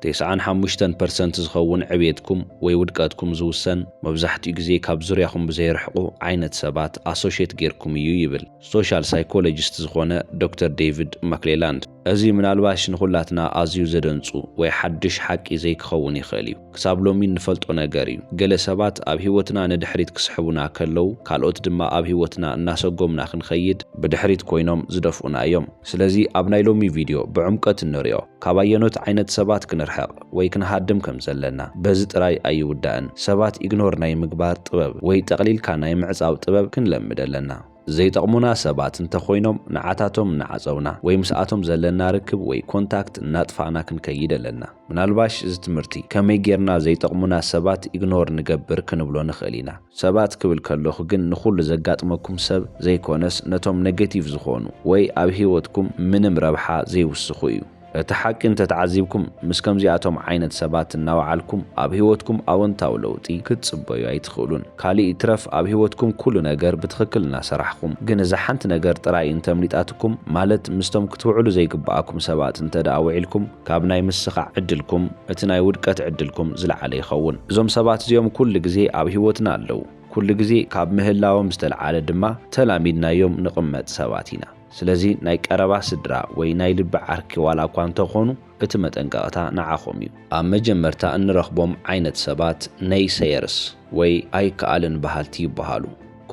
95% ዝኸውን ዕብየትኩም ወይ ውድቀትኩም ዝውሰን መብዛሕትኡ ግዜ ካብ ዙርያኹም ብዘይርሕቁ ዓይነት ሰባት ኣሶሺየት ጌርኩም እዩ ይብል ሶሻል ሳይኮሎጂስት ዝኾነ ዶክተር ዴቪድ ማክሌላንድ። እዚ ምናልባሽ ንኹላትና ኣዝዩ ዘደንጹ ወይ ሓድሽ ሓቂ ዘይክኸውን ይኽእል እዩ። ክሳብ ሎሚ ንፈልጦ ነገር እዩ። ገለ ሰባት ኣብ ህይወትና ንድሕሪት ክስሕቡና ከለው ካልኦት ድማ ኣብ ህይወትና እናሰጎምና ክንኸይድ ብድሕሪት ኮይኖም ዝደፍኡና እዮም። ስለዚ ኣብ ናይ ሎሚ ቪድዮ ብዕምቀት እንሪኦ ካባየኖት ዓይነት ሰባት ክንርሕቕ ወይ ክንሃድም ከም ዘለና በዚ ጥራይ ኣይውዳእን። ሰባት ኢግኖር ናይ ምግባር ጥበብ ወይ ጠቕሊልካ ናይ ምዕጻው ጥበብ ክንለምድ ኣለና። ዘይጠቕሙና ሰባት እንተኾይኖም ንዓታቶም እናዓፀውና ወይ ምስኣቶም ዘለና ርክብ ወይ ኮንታክት እናጥፋእና ክንከይድ ኣለና። ምናልባሽ እዚ ትምህርቲ ከመይ ጌርና ዘይጠቕሙና ሰባት ኢግኖር ንገብር ክንብሎ ንኽእል ኢና። ሰባት ክብል ከለኹ ግን ንኹሉ ዘጋጥመኩም ሰብ ዘይኮነስ ነቶም ኔጌቲቭ ዝኾኑ ወይ ኣብ ህይወትኩም ምንም ረብሓ ዘይውስኹ እዩ። እቲ ሓቂ እንተተዓዚብኩም ምስ ከምዚኣቶም ዓይነት ሰባት እናወዓልኩም ኣብ ህይወትኩም ኣወንታዊ ለውጢ ክትጽበዩ ኣይትኽእሉን። ካሊእ ትረፍ ኣብ ህይወትኩም ኩሉ ነገር ብትኽክል እናሰራሕኩም ግን እዛ ሓንቲ ነገር ጥራይ እንተምሊጣትኩም ማለት ምስቶም ክትውዕሉ ዘይግባኣኩም ሰባት እንተደኣ ውዒልኩም ካብ ናይ ምስኻዕ ዕድልኩም እቲ ናይ ውድቀት ዕድልኩም ዝለዓለ ይኸውን። እዞም ሰባት እዚኦም ኩሉ ግዜ ኣብ ህይወትና ኣለዉ። ኩሉ ግዜ ካብ ምህላዎም ዝተለዓለ ድማ ተላሚድናዮም ንቕመጥ ሰባት ኢና። ስለዚ ናይ ቀረባ ስድራ ወይ ናይ ልቢ ዓርኪ ዋላ እኳ እንተኾኑ እቲ መጠንቀቕታ ንዓኹም እዩ። ኣብ መጀመርታ እንረኽቦም ዓይነት ሰባት ነይሴየርስ ወይ ኣይከኣልን በሃልቲ ይበሃሉ።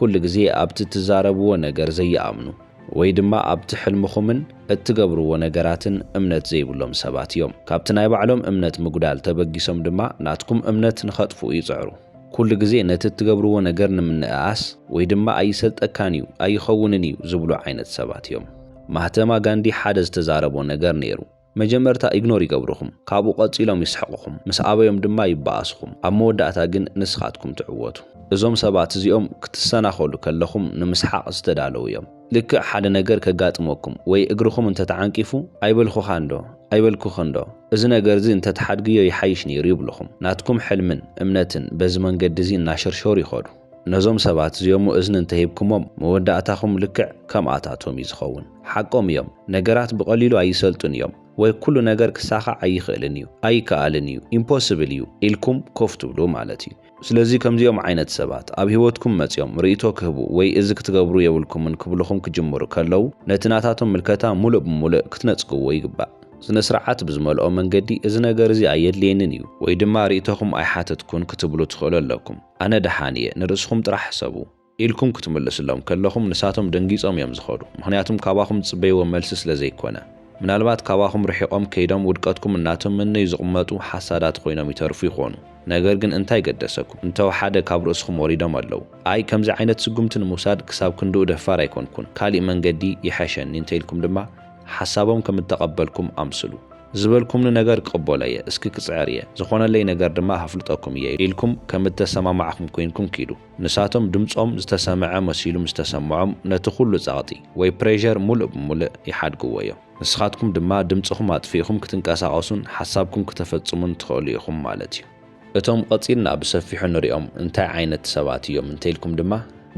ኩሉ ግዜ ኣብቲ ትዛረብዎ ነገር ዘይኣምኑ ወይ ድማ ኣብቲ ሕልምኹምን እትገብርዎ ነገራትን እምነት ዘይብሎም ሰባት እዮም። ካብቲ ናይ ባዕሎም እምነት ምግዳል ተበጊሶም ድማ ናትኩም እምነት ንኸጥፉ ይጽዕሩ። ኩሉ ግዜ ነቲ እትገብርዎ ነገር ንምንእኣስ ወይ ድማ ኣይሰልጠካን እዩ ኣይኸውንን እዩ ዝብሉ ዓይነት ሰባት እዮም። ማህተማ ጋንዲ ሓደ ዝተዛረቦ ነገር ነይሩ። መጀመርታ ኢግኖር ይገብርኹም፣ ካብኡ ቀፂሎም ይስሕቁኹም፣ ምስ ኣበዮም ድማ ይበኣስኹም፣ ኣብ መወዳእታ ግን ንስኻትኩም ትዕወቱ። እዞም ሰባት እዚኦም ክትሰናኸሉ ከለኹም ንምስሓቕ ዝተዳለዉ እዮም። ልክዕ ሓደ ነገር ከጋጥመኩም ወይ እግርኹም እንተተዓንቂፉ ኣይበልኹኻ እንዶ ኣይበልኩኽ እንዶ እዚ ነገር እዚ እንተተሓድግዮ ይሓይሽ ነይሩ ይብልኹም። ናትኩም ሕልምን እምነትን በዚ መንገዲ እዚ እናሸርሸሩ ይኸዱ። ነዞም ሰባት እዚኦም እዝኒ እንተሂብኩሞም መወዳእታኹም ልክዕ ከምኣታቶም እዩ ዝኸውን። ሓቆም እዮም። ነገራት ብቐሊሉ ኣይሰልጡን እዮም ወይ ኩሉ ነገር ክሳኻዕ ኣይኽእልን እዩ ኣይከኣልን እዩ ኢምፖስብል እዩ ኢልኩም ኮፍ ትብሉ ማለት እዩ። ስለዚ ከምዚኦም ዓይነት ሰባት ኣብ ህይወትኩም መፅዮም ርእይቶ ክህቡ ወይ እዚ ክትገብሩ የብልኩምን ክብልኹም ክጅምሩ ከለው ነቲ ናታቶም ምልከታ ሙሉእ ብሙሉእ ክትነጽግዎ ይግባእ። ስነ ስርዓት ብዝመልኦ መንገዲ እዚ ነገር እዚ ኣየድልየንን እዩ ወይ ድማ ርእይቶኹም ኣይሓተትኩን ክትብሉ ትኽእሉ ኣለኩም። ኣነ ደሓንየ ንርእስኹም ጥራሕ ሕሰቡ ኢልኩም ክትምልስሎም ከለኹም ንሳቶም ደንጊጾም እዮም ዝኸዱ። ምክንያቱም ካባኹም ጽበይዎ መልሲ ስለ ዘይኮነ ምናልባት ካባኹም ርሒቆም ከይዶም ውድቀትኩም እናቶም መነይ ዝቕመጡ ሓሳዳት ኮይኖም ይተርፉ ይኾኑ። ነገር ግን እንታይ ገደሰኩም? እንተው ሓደ ካብ ርእስኹም ወሪዶም ኣለዉ ኣይ ከምዚ ዓይነት ስጉምቲ ንምውሳድ ክሳብ ክንድኡ ደፋር ኣይኮንኩን ካሊእ መንገዲ ይሐሸኒ እንተኢልኩም ድማ ሓሳቦም ከም እተቐበልኩም ኣምስሉ። ዝበልኩምኒ ነገር ቅበሎ እየ እስኪ ክጽዕር እየ ዝኾነለይ ነገር ድማ ሃፍልጠኩም እየ ኢልኩም ከም እተሰማማዕኹም ኮይንኩም ኪዱ። ንሳቶም ድምፆም ዝተሰምዐ መሲሉ ምስ ተሰምዖም ነቲ ኩሉ ጸቕጢ ወይ ፕሬዠር ሙሉእ ብሙሉእ ይሓድግዎ እዮም። ንስኻትኩም ድማ ድምፅኹም ኣጥፊኢኹም ክትንቀሳቐሱን ሓሳብኩም ክትፈጽሙን ትኽእሉ ኢኹም ማለት እዩ። እቶም ቀፂልና ብሰፊሑ ንሪኦም እንታይ ዓይነት ሰባት እዮም እንተኢልኩም ድማ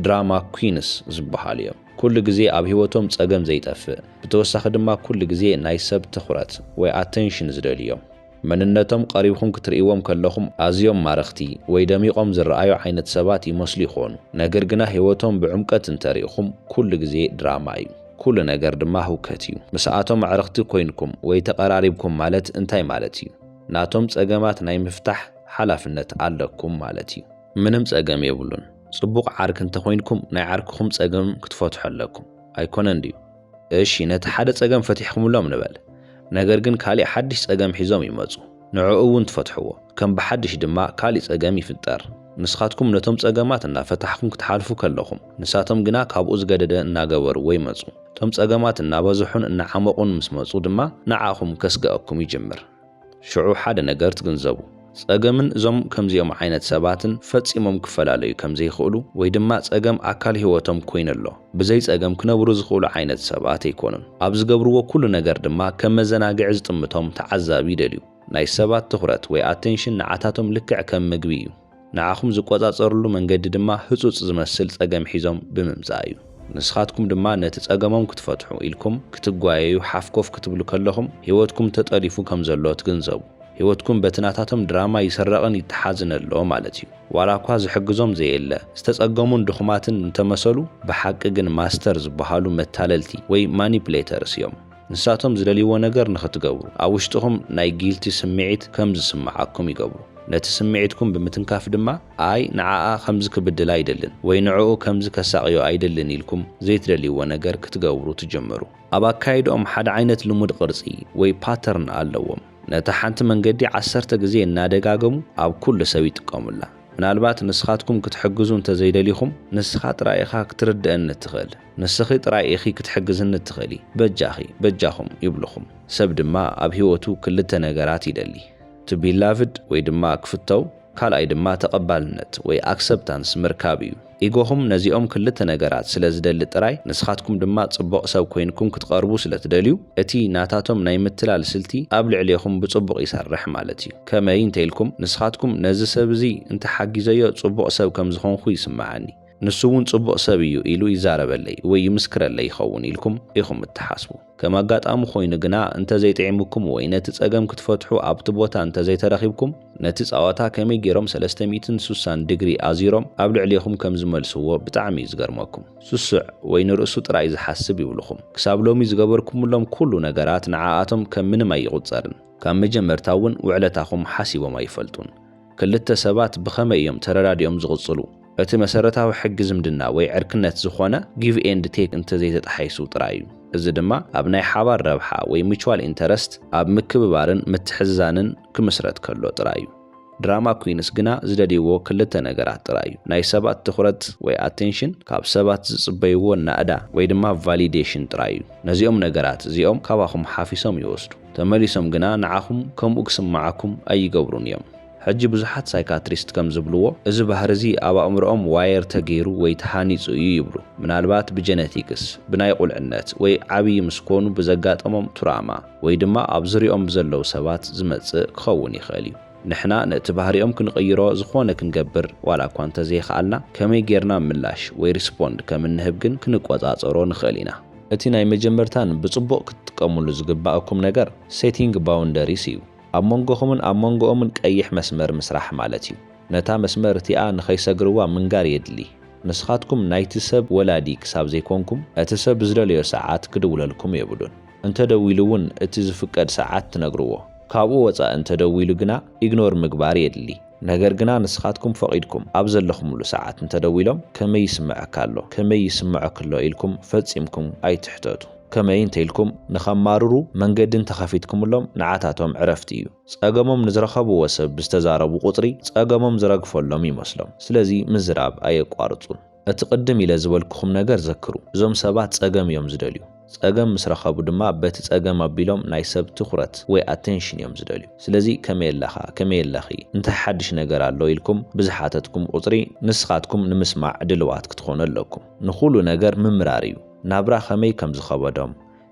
ድራማ ኩዊንስ ዝበሃሉ እዮም። ኩሉ ግዜ ኣብ ህይወቶም ጸገም ዘይጠፍእ ብተወሳኺ ድማ ኩሉ ግዜ ናይ ሰብ ትኹረት ወይ ኣቴንሽን ዝደልዩ እዮም። መንነቶም ቀሪብኩም ክትርእይዎም ከለኹም ኣዝዮም ማረኽቲ ወይ ደሚቖም ዝረኣዩ ዓይነት ሰባት ይመስሉ ይኾኑ። ነገር ግና ህይወቶም ብዕምቀት እንተሪኢኹም ኩሉ ግዜ ድራማ እዩ። ኩሉ ነገር ድማ ህውከት እዩ። ምስኣቶም ኣዕርኽቲ ኮይንኩም ወይ ተቐራሪብኩም ማለት እንታይ ማለት እዩ? ናቶም ጸገማት ናይ ምፍታሕ ሓላፍነት ኣለኩም ማለት እዩ። ምንም ጸገም የብሉን። ጽቡቕ ዓርክ እንተኾይንኩም ናይ ዓርክኹም ጸገም ክትፈትሑ ኣለኩም ኣይኮነን ድዩ? እሺ ነቲ ሓደ ጸገም ፈቲሕኩምሎም ንበል። ነገር ግን ካሊእ ሓድሽ ጸገም ሒዞም ይመጹ። ንዕኡ እውን ትፈትሕዎ። ከም ብሓድሽ ድማ ካሊእ ጸገም ይፍጠር። ንስኻትኩም ነቶም ጸገማት እናፈታሕኩም ክትሓልፉ ከለኹም ንሳቶም ግና ካብኡ ዝገደደ እናገበርዎ ይመጹ። እቶም ጸገማት እናበዝሑን እናዓመቑን ምስ መጹ ድማ ንዓኹም ከስግአኩም ይጅምር። ሽዑ ሓደ ነገር ትግንዘቡ። ጸገምን እዞም ከምዚኦም ዓይነት ሰባትን ፈጺሞም ክፈላለዩ ከም ዘይኽእሉ ወይ ድማ ጸገም ኣካል ህይወቶም ኮይነሎ ብዘይ ጸገም ክነብሩ ዝኽእሉ ዓይነት ሰባት ኣይኮኑን። ኣብ ዝገብርዎ ኩሉ ነገር ድማ ከም መዘናግዒ ዝጥምቶም ተዓዛቢ ይደልዩ። ናይ ሰባት ትኹረት ወይ ኣቴንሽን ንዓታቶም ልክዕ ከም ምግቢ እዩ። ንዓኹም ዝቆጻጸርሉ መንገዲ ድማ ህጹጽ ዝመስል ጸገም ሒዞም ብምምጻእ እዩ። ንስኻትኩም ድማ ነቲ ጸገሞም ክትፈትሑ ኢልኩም ክትጓየዩ ሓፍኮፍ ክትብሉ ከለኹም ህይወትኩም ተጠሊፉ ከም ዘሎ ትግንዘቡ። ህይወትኩም በትናታቶም ድራማ ይሰረቕን ይተሓዝን ኣሎ ማለት እዩ። ዋላ እኳ ዝሕግዞም ዘየለ ዝተጸገሙን ድኹማትን እንተመሰሉ ብሓቂ ግን ማስተር ዝበሃሉ መታለልቲ ወይ ማኒፕሌተርስ እዮም። ንሳቶም ዝደልይዎ ነገር ንኽትገብሩ ኣብ ውሽጥኹም ናይ ጊልቲ ስምዒት ከም ዝስምዓኩም ይገብሩ። ነቲ ስምዒትኩም ብምትንካፍ ድማ ኣይ ንዓኣ ከምዚ ክብድል ኣይደልን ወይ ንዕኡ ከምዚ ከሳቕዮ ኣይደልን ኢልኩም ዘይትደልይዎ ነገር ክትገብሩ ትጀምሩ። ኣብ ኣካይዶኦም ሓደ ዓይነት ልሙድ ቅርጺ ወይ ፓተርን ኣለዎም። ነታ ሓንቲ መንገዲ 10 ግዜ እናደጋገሙ ኣብ ኩሉ ሰብ ይጥቀሙላ። ምናልባት ንስኻትኩም ክትሕግዙ እንተዘይደሊኹም ንስኻ ጥራይ ኢኻ ክትርድአኒ ትኽእል፣ ንስኺ ጥራይ ኢኺ ክትሕግዝኒ ትኽእሊ፣ በጃኹም ይብልኹም። ሰብ ድማ ኣብ ህይወቱ ክልተ ነገራት ይደሊ፣ to be loved ወይ ድማ ክፍተው፣ ካልኣይ ድማ ተቐባልነት ወይ acceptance ምርካብ እዩ። ኢጎኹም ነዚኦም ክልተ ነገራት ስለ ዝደሊ ጥራይ ንስኻትኩም ድማ ጽቡቕ ሰብ ኮይንኩም ክትቐርቡ ስለ ትደልዩ እቲ ናታቶም ናይ ምትላል ስልቲ ኣብ ልዕሊኹም ብጽቡቕ ይሰርሕ ማለት እዩ። ከመይ እንተኢልኩም ንስኻትኩም ነዚ ሰብ እዚ እንተሓጊዘዮ ጽቡቕ ሰብ ከም ዝኾንኩ ይስምዓኒ፣ ንሱ እውን ጽቡቕ ሰብ እዩ ኢሉ ይዛረበለይ ወይ ይምስክረለይ ይኸውን ኢልኩም ኢኹም እትሓስቡ። ከም ኣጋጣሚ ኮይኑ ግና እንተዘይጥዕምኩም ወይ ነቲ ጸገም ክትፈትሑ ኣብቲ ቦታ እንተዘይተረኺብኩም ነቲ ጸወታ ከመይ ገይሮም 360 ዲግሪ ኣዚሮም ኣብ ልዕሊኹም ከም ዝመልስዎ ብጣዕሚ ዝገርመኩም። ስሱዕ ወይ ንርእሱ ጥራይ ዝሓስብ ይብልኹም። ክሳብ ሎሚ ዝገበርኩምሎም ኩሉ ነገራት ንዓኣቶም ከም ምንም ኣይቁጸርን። ካብ መጀመርታ እውን ውዕለታኹም ሓሲቦም ኣይፈልጡን። ክልተ ሰባት ብኸመይ እዮም ተረዳዲኦም ዝቕጽሉ? እቲ መሰረታዊ ሕጊ ዝምድና ወይ ዕርክነት ዝኾነ ጊቭ ኤንድ ቴክ እንተዘይተጣሓይሱ ጥራይ እዩ። እዚ ድማ ኣብ ናይ ሓባር ረብሓ ወይ ሙቹዋል ኢንተረስት ኣብ ምክብባርን ምትሕዝዛንን ክምስረት ከሎ ጥራይ እዩ። ድራማ ኩዊንስ ግና ዝደልይዎ ክልተ ነገራት ጥራይ እዩ። ናይ ሰባት ትኹረት ወይ ኣቴንሽን ካብ ሰባት ዝጽበይዎ ናእዳ ወይ ድማ ቫሊዴሽን ጥራይ እዩ። ነዚኦም ነገራት እዚኦም ካባኹም ሓፊሶም ይወስዱ፣ ተመሊሶም ግና ንዓኹም ከምኡ ክስምዓኩም ኣይገብሩን እዮም። ሕጂ ብዙሓት ሳይካትሪስት ከም ዝብልዎ እዚ ባህሪ እዚ ኣብ ኣእምሮኦም ዋየር ተገይሩ ወይ ተሃኒጹ እዩ ይብሉ። ምናልባት ብጀነቲክስ፣ ብናይ ቁልዕነት ወይ ዓብዪ ምስኮኑ ብዘጋጠሞም ቱራማ ወይ ድማ ኣብ ዙርዮኦም ብዘለዉ ሰባት ዝመጽእ ክኸውን ይኽእል እዩ። ንሕና ነቲ ባህሪኦም ክንቕይሮ ዝኾነ ክንገብር ዋላ እኳ እንተዘይከኣልና ከመይ ጌርና ምላሽ ወይ ሪስፖንድ ከም እንህብ ግን ክንቆጻጸሮ ንኽእል ኢና። እቲ ናይ መጀመርታን ብጽቡቕ ክትጥቀሙሉ ዝግባአኩም ነገር ሴቲንግ ባውንደሪስ እዩ። ኣብ መንጎኹምን ኣብ መንጎኦምን ቀይሕ መስመር ምስራሕ ማለት እዩ። ነታ መስመር እቲኣ ንኸይሰግርዋ ምንጋር የድሊ። ንስኻትኩም ናይቲ ሰብ ወላዲ ክሳብ ዘይኮንኩም እቲ ሰብ ብዝደለዮ ሰዓት ክድውለልኩም የብሉን። እንተደዊሉ እውን እቲ ዝፍቀድ ሰዓት ትነግርዎ። ካብኡ ወፃእ እንተደዊሉ ግና ኢግኖር ምግባር የድሊ። ነገር ግና ንስኻትኩም ፈቒድኩም ኣብ ዘለኹምሉ ሰዓት እንተደዊሎም ከመይ ይስምዐካ ኣሎ ከመይ ይስምዐክሎ ኢልኩም ፈጺምኩም ኣይትሕተቱ። ከመይ እንተኢልኩም ንኸማርሩ መንገድን ተኸፊትኩምሎም ንዓታቶም ዕረፍቲ እዩ። ጸገሞም ንዝረኸብዎ ሰብ ብዝተዛረቡ ቁጽሪ ጸገሞም ዝረግፈሎም ይመስሎም። ስለዚ ምዝራብ ኣየቋርጹን። እቲ ቅድም ኢለ ዝበልኩኹም ነገር ዘክሩ። እዞም ሰባት ጸገም እዮም ዝደልዩ። ጸገም ምስ ረኸቡ ድማ በቲ ጸገም ኣቢሎም ናይ ሰብ ትኹረት ወይ ኣቴንሽን እዮም ዝደልዩ። ስለዚ ከመይ ኣለኺ እንታይ ሓድሽ ነገር ኣሎ ኢልኩም ብዝሓተትኩም ቁጽሪ ንስኻትኩም ንምስማዕ ድልዋት ክትኾኑ ኣለኩም። ንኹሉ ነገር ምምራር እዩ። ናብራ ከመይ ከም ዝኸበዶም፣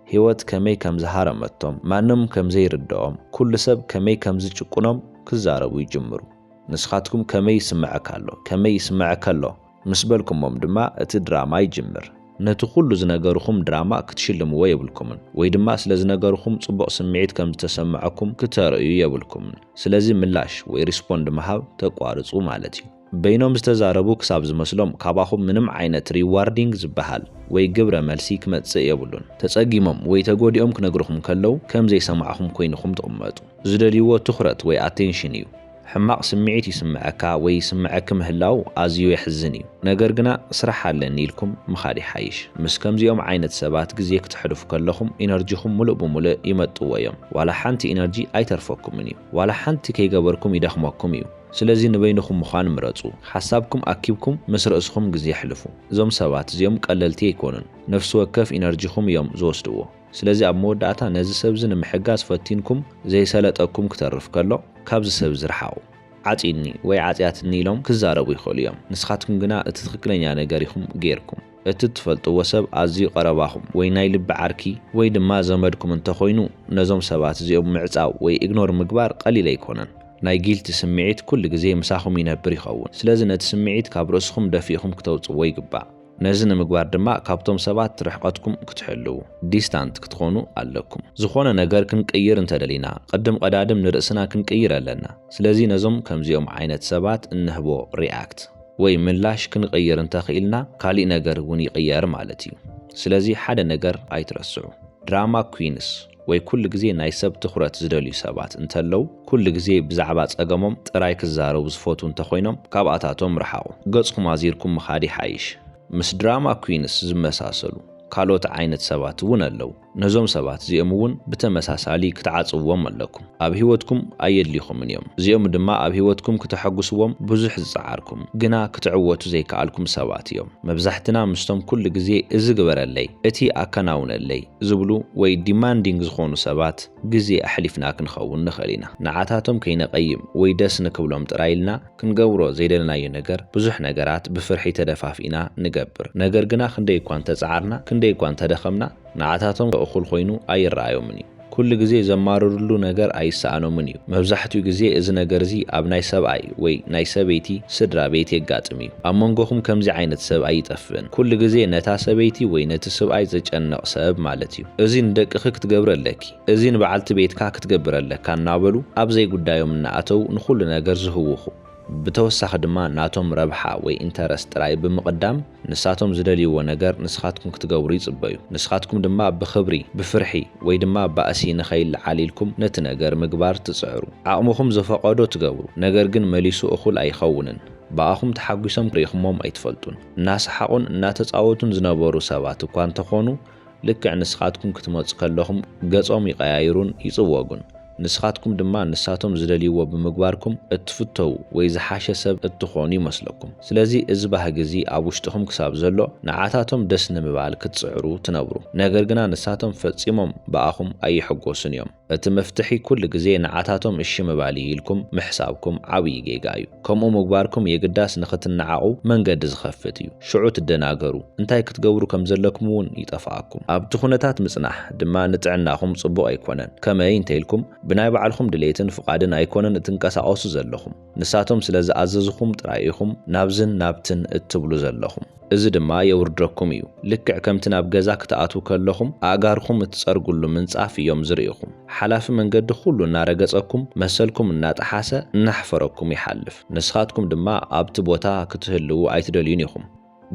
ህይወት ከመይ ከም ዝሃረመቶም፣ ማንም ከም ዘይርድኦም፣ ኩሉ ሰብ ከመይ ከም ዝጭቁኖም ክዛረቡ ይጅምሩ። ንስኻትኩም ከመይ ይስምዐካ ኣሎ ምስ በልኩሞም ድማ እቲ ድራማ ይጅምር። ነቲ ኩሉ ዝነገርኹም ድራማ ክትሽልምዎ የብልኩምን ወይ ድማ ስለ ዝነገርኹም ጽቡቕ ስምዒት ከም ዝተሰምዐኩም ክተርእዩ የብልኩምን። ስለዚ ምላሽ ወይ ሪስፖንድ መሃብ ተቋርጹ ማለት እዩ። በይኖም ዝተዛረቡ ክሳብ ዝመስሎም ካባኹም ምንም ዓይነት ሪዋርዲንግ ዝበሃል ወይ ግብረ መልሲ ክመጽእ የብሉን። ተጸጊሞም ወይ ተጎዲኦም ክነግርኹም ከለው ከም ዘይሰማዕኹም ኮይንኹም ትቕመጡ። ዝደልይዎ ትኹረት ወይ ኣቴንሽን እዩ። ሕማቕ ስምዒት ይስምዐካ ወይ ይስምዐክ ምህላው ኣዝዩ የሕዝን እዩ። ነገር ግና ስራሕ ኣለኒ ኢልኩም ምኻድ ይሓይሽ። ምስ ከምዚኦም ዓይነት ሰባት ግዜ ክትሕልፉ ከለኹም ኢነርጂኹም ሙሉእ ብምሉእ ይመጥዎ እዮም። ዋላ ሓንቲ ኢነርጂ ኣይተርፈኩምን እዩ። ዋላ ሓንቲ ከይገበርኩም ይደኽመኩም እዩ። ስለዚ ንበይንኹም ምዃን ምረጹ። ሓሳብኩም ኣኪብኩም ምስ ርእስኹም ግዜ ሕልፉ። እዞም ሰባት እዚኦም ቀለልቲ ኣይኮኑን። ነፍሲ ወከፍ ኢነርጂኹም እዮም ዝወስድዎ። ስለዚ ኣብ መወዳእታ ነዚ ሰብዚ ንምሕጋዝ ፈቲንኩም ዘይሰለጠኩም ክተርፍ ከሎ ካብዚ ሰብ ዝረሓቑ ዓጺኒ ወይ ዓጽያትኒ ኢሎም ክዛረቡ ይኽእሉ እዮም። ንስኻትኩም ግና እቲ ትክክለኛ ነገር ኢኹም ጌርኩም። እቲ ትፈልጥዎ ሰብ ኣዝዩ ቀረባኹም ወይ ናይ ልቢ ዓርኪ ወይ ድማ ዘመድኩም እንተኾይኑ ነዞም ሰባት እዚኦም ምዕጻው ወይ ኢግኖር ምግባር ቀሊል ኣይኮነን። ናይ ጊልቲ ስምዒት ኩሉ ግዜ ምሳኹም ይነብር ይኸውን። ስለዚ ነቲ ስምዒት ካብ ርእስኹም ደፊእኹም ክተውጽዎ ይግባእ። ነዚ ንምግባር ድማ ካብቶም ሰባት ርሕቀትኩም ክትሕልው ዲስታንት ክትኾኑ ኣለኩም ዝኾነ ነገር ክንቀይር እንተደሊና ቀድም ቀዳድም ንርእስና ክንቀይር ኣለና ስለዚ ነዞም ከምዚኦም ዓይነት ሰባት እንህቦ ሪአክት ወይ ምላሽ ክንቀይር እንተኽኢልና ካሊእ ነገር እውን ይቀየር ማለት እዩ ስለዚ ሓደ ነገር ኣይትረስዑ ድራማ ኩዊንስ ወይ ኩሉ ግዜ ናይ ሰብ ትኹረት ዝደልዩ ሰባት እንተለው ኩሉ ግዜ ብዛዕባ ጸገሞም ጥራይ ክዛረቡ ዝፈቱ እንተኾይኖም ካብኣታቶም ርሓቁ ገጽኩም ኣዚርኩም ምኻድ ይሓይሽ ምስ ድራማ ኩዊንስ ዝመሳሰሉ ካልኦት ዓይነት ሰባት እውን ኣለው ነዞም ሰባት እዚኦም እውን ብተመሳሳሊ ክትዓጽውዎም ኣለኩም ኣብ ህይወትኩም ኣየድሊኹምን እዮም እዚኦም ድማ ኣብ ህይወትኩም ክትሐጉስዎም ብዙሕ ዝጸዓርኩም ግና ክትዕወቱ ዘይከኣልኩም ሰባት እዮም መብዛሕትና ምስቶም ኩሉ ግዜ እዚ ግበረለይ እቲ ኣከናውነለይ ዝብሉ ወይ ዲማንዲንግ ዝኾኑ ሰባት ግዜ ኣሕሊፍና ክንኸውን ንኽእል ኢና ንዓታቶም ከይነቀይም ወይ ደስ ንክብሎም ጥራይልና ክንገብሮ ዘይደለናዮ ነገር ብዙሕ ነገራት ብፍርሒ ተደፋፊና ንገብር ነገር ግና ክንደይ እኳ ተጻዓርና ክንደይ እኳ ተደኸምና ንዓታቶም እኹል ኮይኑ ኣይረኣዮምን እዩ ኩሉ ግዜ ዘማርሩሉ ነገር ኣይሰኣኖምን እዩ መብዛሕትኡ ግዜ እዚ ነገር እዚ ኣብ ናይ ሰብኣይ ወይ ናይ ሰበይቲ ስድራ ቤት የጋጥም እዩ ኣብ መንጎኹም ከምዚ ዓይነት ሰብ ኣይጠፍእን ኩሉ ግዜ ነታ ሰበይቲ ወይ ነቲ ሰብኣይ ዘጨነቕ ሰብ ማለት እዩ እዚ ንደቅኺ ክትገብረለኪ እዚ ንበዓልቲ ቤትካ ክትገብረለካ እናበሉ ኣብ ዘይጉዳዮም እናኣተው ንኹሉ ነገር ዝህውኹ ብተወሳኺ ድማ ናቶም ረብሓ ወይ ኢንተረስት ጥራይ ብምቕዳም ንሳቶም ዝደልይዎ ነገር ንስኻትኩም ክትገብሩ ይጽበዩ ንስኻትኩም ድማ ብኽብሪ ብፍርሒ ወይ ድማ ባእሲ ንኸይልዓል ኢልኩም ነቲ ነገር ምግባር ትጽዕሩ ዓቕምኹም ዘፈቐዶ ትገብሩ ነገር ግን መሊሱ እኹል ኣይኸውንን ባኣኹም ተሓጒሶም ርኢኹሞም ኣይትፈልጡን እናሰሓቁን እናተጻወቱን ዝነበሩ ሰባት እኳ እንተኾኑ ልክዕ ንስኻትኩም ክትመጹ ከለኹም ገጾም ይቀያይሩን ይጽወጉን ንስኻትኩም ድማ ንሳቶም ዝደልይዎ ብምግባርኩም እትፍተው ወይ ዝሓሸ ሰብ እትኾኑ ይመስለኩም ስለዚ እዚ ባህጊ እዚ ኣብ ውሽጥኹም ክሳብ ዘሎ ንዓታቶም ደስ ንምባል ክትጽዕሩ ትነብሩ ነገር ግና ንሳቶም ፈጺሞም ባኣኹም ኣይሕጎሱን እዮም እቲ መፍትሒ ኩሉ ግዜ ንዓታቶም እሺ ምባል ኢልኩም ምሕሳብኩም ዓብይ ጌጋ እዩ ከምኡ ምግባርኩም የግዳስ ንኽትነዓቑ መንገዲ ዝኸፍት እዩ ሽዑ ትደናገሩ እንታይ ክትገብሩ ከም ዘለኩም እውን ይጠፋኣኩም ኣብቲ ኩነታት ምጽናሕ ድማ ንጥዕናኹም ጽቡቕ ኣይኮነን ከመይ እንተኢልኩም ብናይ ባዕልኹም ድሌትን ፍቓድን ኣይኮነን እትንቀሳቐሱ ዘለኹም ንሳቶም ስለ ዝኣዘዝኹም ጥራይ ኢኹም ናብዝን ናብትን እትብሉ ዘለኹም እዚ ድማ የውርደኩም እዩ ልክዕ ከምቲ ናብ ገዛ ክትኣትዉ ከለኹም ኣጋርኹም እትጸርጉሉ ምንጻፍ እዮም ዝርኢኹም ሓላፊ መንገዲ ኩሉ እናረገጸኩም መሰልኩም እናጠሓሰ እናሕፈረኩም ይሓልፍ ንስኻትኩም ድማ ኣብቲ ቦታ ክትህልው ኣይትደልዩን ኢኹም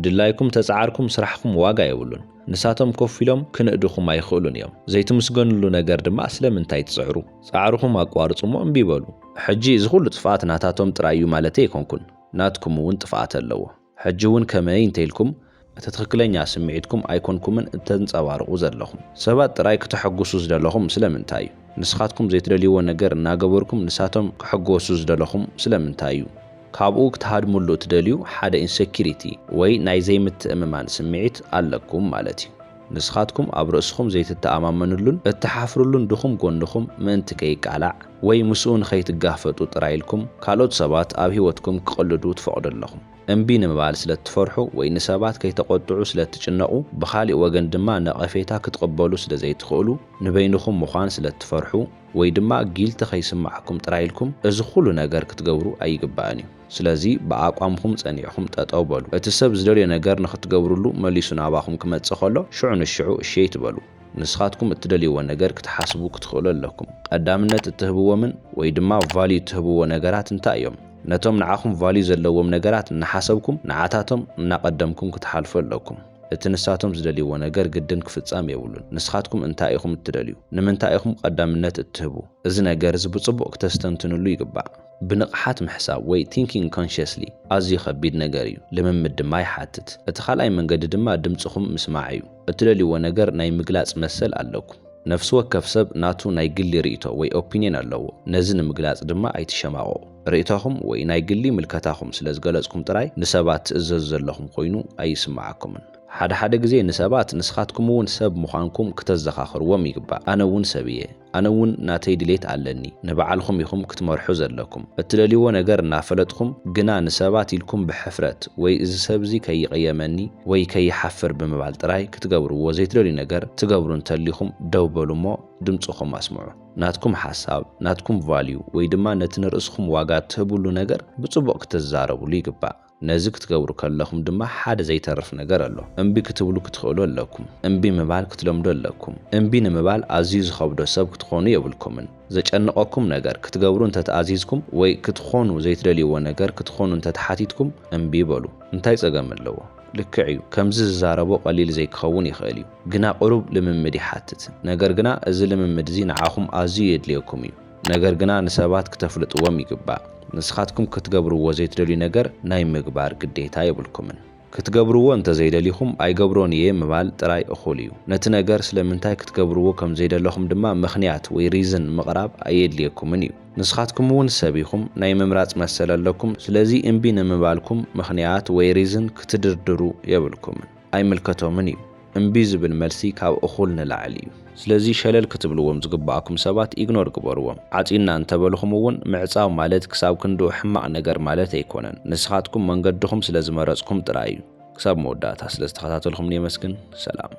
ድላይኩም ተጻዓርኩም ስራሕኩም ዋጋ የብሉን ንሳቶም ኮፍ ኢሎም ክንእድኹም ኣይኽእሉን እዮም ዘይትምስገንሉ ነገር ድማ ስለምንታይ ትጽዕሩ ጻዕርኹም ኣቋርጹሞ እምቢ በሉ ሕጂ እዚ ኩሉ ጥፋት ናታቶም ጥራይ እዩ ማለት ኣይኮንኩን ናትኩም እውን ጥፋት ኣለዎ ሕጂ እውን ከመይ እንተኢልኩም እቲ ትክክለኛ ስምዒትኩም ኣይኮንኩምን እተንጸባርቑ ዘለኹም ሰባት ጥራይ ክትሕጉሱ ዝደለኹም ስለምንታይ እዩ ንስኻትኩም ዘይትደልይዎ ነገር እናገበርኩም ንሳቶም ክሕጎሱ ዝደለኹም ስለምንታይ እዩ ካብኡ ክትሃድሙሉ ትደልዩ ሓደ ኢንሴኪሪቲ ወይ ናይ ዘይምትእምማን ስምዒት ኣለኩም ማለት እዩ ንስኻትኩም ኣብ ርእስኹም ዘይትተኣማመኑሉን እትሓፍሩሉን ድኹም ጎንኹም ምእንቲ ከይቃላዕ ወይ ምስኡ ንኸይትጋፈጡ ጥራይልኩም ካልኦት ሰባት ኣብ ህይወትኩም ክቕልዱ ትፈቕደለኹም እምቢ ንምባል ስለትፈርሑ ወይ ንሰባት ከይተቆጥዑ ስለትጭነቁ ብኻሊእ ወገን ድማ ነቐፌታ ክትቀበሉ ስለዘይትኽእሉ ንበይንኹም ምዃን ስለትፈርሑ ወይ ድማ ጊልቲ ከይስማዓኩም ጥራይልኩም እዚ ኩሉ ነገር ክትገብሩ ኣይግባእን እዩ ስለዚ ብኣቋምኩም ጸኒዕኩም ጠጠው በሉ እቲ ሰብ ዝደልዮ ነገር ንኽትገብሩሉ መሊሱ ናባኹም ክመጽእ ከሎ ሽዑ ንሽዑ እሺ ትበሉ ንስኻትኩም እትደልይዎ ነገር ክትሓስቡ ክትኽእሉ ኣለኩም ቀዳምነት እትህብዎምን ወይ ድማ ቫልዩ እትህብዎ ነገራት እንታይ እዮም ነቶም ንዓኹም ቫልዩ ዘለዎም ነገራት እናሓሰብኩም ንዓታቶም እናቐደምኩም ክትሓልፉ ኣለኩም እቲ ንሳቶም ዝደልይዎ ነገር ግድን ክፍጻም የብሉን ንስኻትኩም እንታይ ኢኹም እትደልዩ ንምንታይ ኢኹም ቀዳምነት እትህቡ እዚ ነገር እዚ ብጽቡቕ ክተስተንትንሉ ይግባእ ብንቕሓት ምሕሳብ ወይ ቲንኪንግ ኮንሽስሊ ኣዝዩ ከቢድ ነገር እዩ ልምምድ ድማ ይሓትት እቲ ካልኣይ መንገዲ ድማ ድምፅኹም ምስማዕ እዩ እትደልይዎ ነገር ናይ ምግላጽ መሰል ኣለኩም ነፍሲ ወከፍ ሰብ ናቱ ናይ ግሊ ርእይቶ ወይ ኦፒኒየን ኣለዎ ነዚ ንምግላጽ ድማ ኣይትሸማቐቑ ርእይቶኹም ወይ ናይ ግሊ ምልከታኹም ስለ ዝገለጽኩም ጥራይ ንሰባት ትእዘዙ ዘለኹም ኮይኑ ኣይስማዓኩምን ሓደ ግዜ ንሰባት ንስኻትኩም እውን ሰብ ምዃንኩም ክተዘኻኽርዎም ይግባእ ኣነ እውን ሰብየ ኣነ እውን ናተይ ድሌት ኣለኒ ንበዓልኹም ኢኹም ክትመርሑ ዘለኩም እትደልይዎ ነገር እናፈለጥኩም ግና ንሰባት ኢልኩም ብሕፍረት ወይ እዚ ሰብ እዚ ከይቀየመኒ ወይ ከይሓፍር ብምባል ጥራይ ክትገብርዎ ዘይትደልዩ ነገር ትገብሩ እንተሊኹም ደው በሉ እሞ ድምፅኹም ኣስምዑ ናትኩም ሓሳብ ናትኩም ቫልዩ ወይ ድማ ነቲ ንርእስኩም ዋጋ ትህብሉ ነገር ብጽቡቕ ክትዛረብሉ ይግባእ ነዚ ክትገብሩ ከለኹም ድማ ሓደ ዘይተርፍ ነገር ኣሎ እምቢ ክትብሉ ክትኽእሉ ኣለኩም እምቢ ምባል ክትለምዱ ኣለኩም እምቢ ንምባል ኣዝዩ ዝኸብዶ ሰብ ክትኾኑ የብልኩምን ዘጨንቐኩም ነገር ክትገብሩ እንተተኣዚዝኩም ወይ ክትኾኑ ዘይትደልይዎ ነገር ክትኾኑ እንተተሓቲትኩም እምቢ በሉ እንታይ ጸገም ኣለዎ ልክዕ እዩ ከምዚ ዝዛረቦ ቀሊል ዘይክኸውን ይኽእል እዩ ግና ቁሩብ ልምምድ ይሓትት ነገር ግና እዚ ልምምድ እዚ ንዓኹም ኣዝዩ የድልየኩም እዩ ነገር ግና ንሰባት ክተፍልጥዎም ይግባእ ንስኻትኩም ክትገብርዎ ዘይትደልዩ ነገር ናይ ምግባር ግዴታ የብልኩምን ክትገብርዎ እንተዘይደሊኹም ኣይገብሮን እየ ምባል ጥራይ እኹል እዩ ነቲ ነገር ስለምንታይ ክትገብርዎ ከም ዘይደለኹም ድማ ምኽንያት ወይ ሪዝን ምቕራብ ኣየድልየኩምን እዩ ንስኻትኩም እውን ሰብ ኢኹም ናይ ምምራጽ መሰል ኣለኩም ስለዚ እምቢ ንምባልኩም ምኽንያት ወይ ሪዝን ክትድርድሩ የብልኩምን ኣይምልከቶምን እዩ እምቢ ዝብል መልሲ ካብ እኹል ንላዕሊ እዩ ስለዚ ሸለል ክትብልዎም ዝግባኣኩም ሰባት ኢግኖር ግበርዎም ዓጺና እንተበልኹም እውን ምዕጻው ማለት ክሳብ ክንዱ ሕማቕ ነገር ማለት ኣይኮነን ንስኻትኩም መንገድኹም ስለ ዝመረጽኩም ጥራይ እዩ ክሳብ መወዳእታ ስለ ዝተኸታተልኹምኒ የመስግን ሰላም